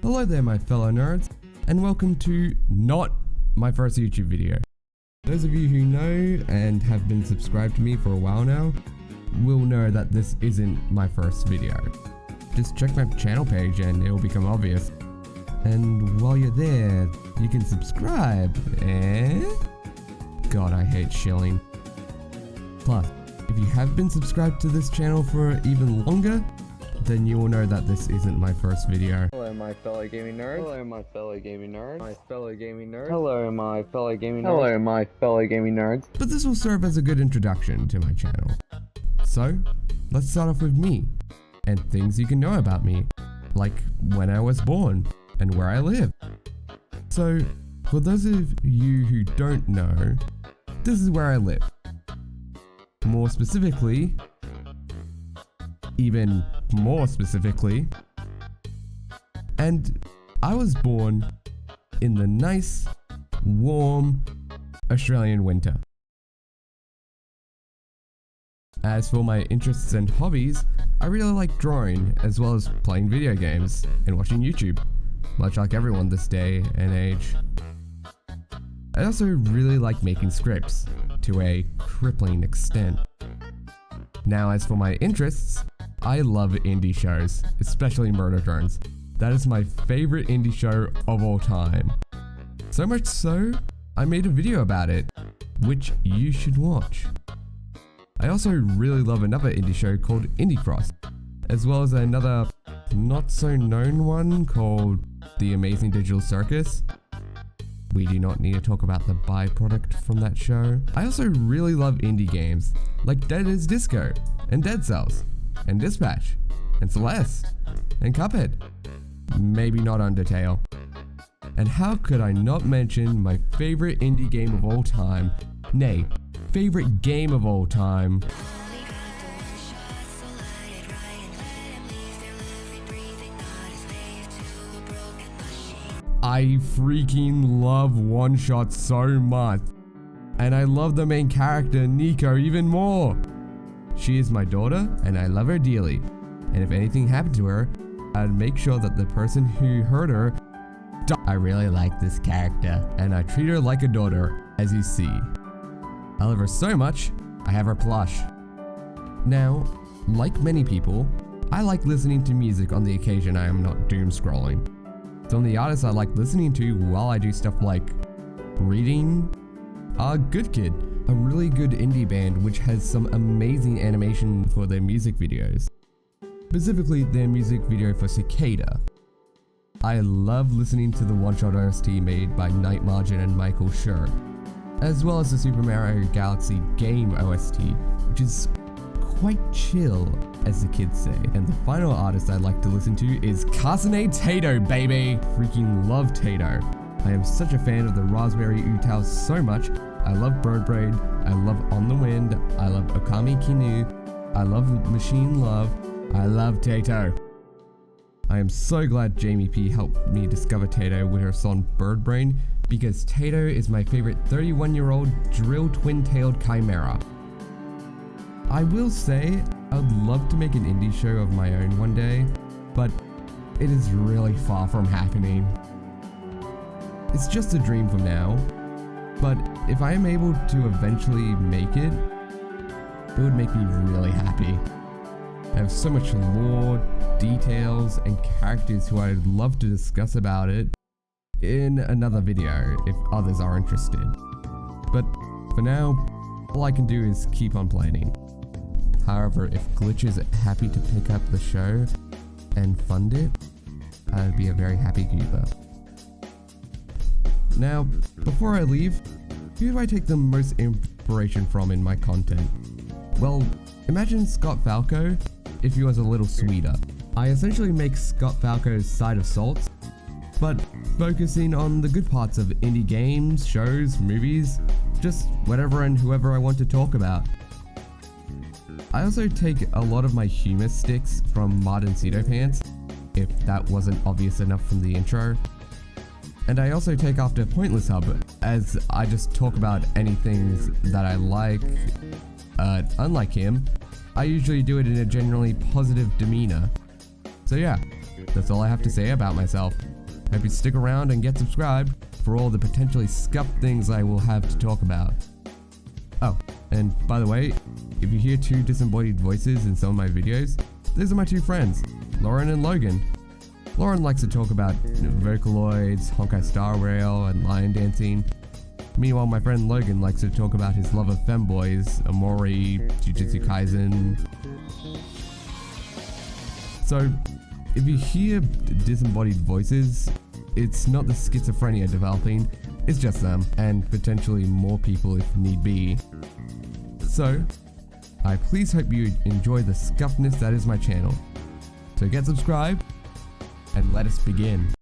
Hello there my fellow nerds, and welcome to not my first YouTube video. Those of you who know and have been subscribed to me for a while now will know that this isn't my first video. Just check my channel page and it will become obvious. And while you're there, you can subscribe and... God, I hate shilling. Plus, if you have been subscribed to this channel for even longer, then you will know that this isn't my first video. Hello my fellow gaming nerds. Hello my fellow gaming nerds. My fellow gaming nerds. Hello my fellow gaming nerds. Hello my fellow gaming nerds. But this will serve as a good introduction to my channel. So, let's start off with me, and things you can know about me, like when I was born, and where I live. So, for those of you who don't know, this is where I live. More specifically, even more specifically, and I was born in the nice, warm Australian winter. As for my interests and hobbies, I really like drawing, as well as playing video games and watching YouTube, much like everyone this day and age. I also really like making scripts, to a crippling extent. Now as for my interests, I love indie shows, especially Murder Drones. That is my favorite indie show of all time. So much so, I made a video about it, which you should watch. I also really love another indie show called Indie Cross, as well as another not so known one called The Amazing Digital Circus. We do not need to talk about the byproduct from that show. I also really love indie games, like Dead is Disco, and Dead Cells, and Dispatch, and Celeste, and Cuphead. Maybe not Undertale. And how could I not mention my favorite indie game of all time, nay, favorite game of all time, I freaking love One Shot so much, and I love the main character Nico even more. She is my daughter and I love her dearly, and if anything happened to her, I'd make sure that the person who hurt her died. I really like this character and I treat her like a daughter, as you see. I love her so much, I have her plush. Now, like many people, I like listening to music on the occasion I am not doom scrolling. Some of the artists I like listening to while I do stuff like reading are Good Kid, a really good indie band which has some amazing animation for their music videos. Specifically their music video for Cicada. I love listening to the one-shot OST made by Night Margin and Michael Schur, as well as the Super Mario Galaxy game OST, which is quite chill, as the kids say. And the final artist I like to listen to is Carsonade Tato, baby! Freaking love Tato. I am such a fan of the Raspberry Utao so much. I love Bird Braid, I love On the Wind, I love Okami Kinu, I love Machine Love, I love Tato. I am so glad Jamie P helped me discover Tato with her song Bird Brain, because Tato is my favorite 31-year-old drill twin-tailed chimera. I will say, I'd love to make an indie show of my own one day, but it is really far from happening. It's just a dream for now, but if I am able to eventually make it, it would make me really happy. I have so much lore, details, and characters who I'd love to discuss about it in another video if others are interested. But for now, all I can do is keep on planning. However, if Glitch is happy to pick up the show and fund it, I would be a very happy goober. Now, before I leave, who do I take the most inspiration from in my content? Well, imagine Scott Falco if he was a little sweeter. I essentially make Scott Falco's Side of Salts, but focusing on the good parts of indie games, shows, movies, just whatever and whoever I want to talk about. I also take a lot of my humor sticks from Martin Cedo Pants, if that wasn't obvious enough from the intro. And I also take after Pointless Hub, as I just talk about anything that I like. Unlike him, I usually do it in a generally positive demeanor. So yeah, that's all I have to say about myself. Hope you stick around and get subscribed for all the potentially scuffed things I will have to talk about. Oh, and by the way, if you hear two disembodied voices in some of my videos, those are my two friends, Lauren and Logan. Lauren likes to talk about Vocaloids, Honkai Star Rail, and lion dancing. Meanwhile, my friend Logan likes to talk about his love of femboys, Amori, Jujutsu Kaisen. So, if you hear disembodied voices, it's not the schizophrenia developing, it's just them, and potentially more people if need be. So, I please hope you enjoy the scuffness that is my channel. So get subscribed, and let us begin.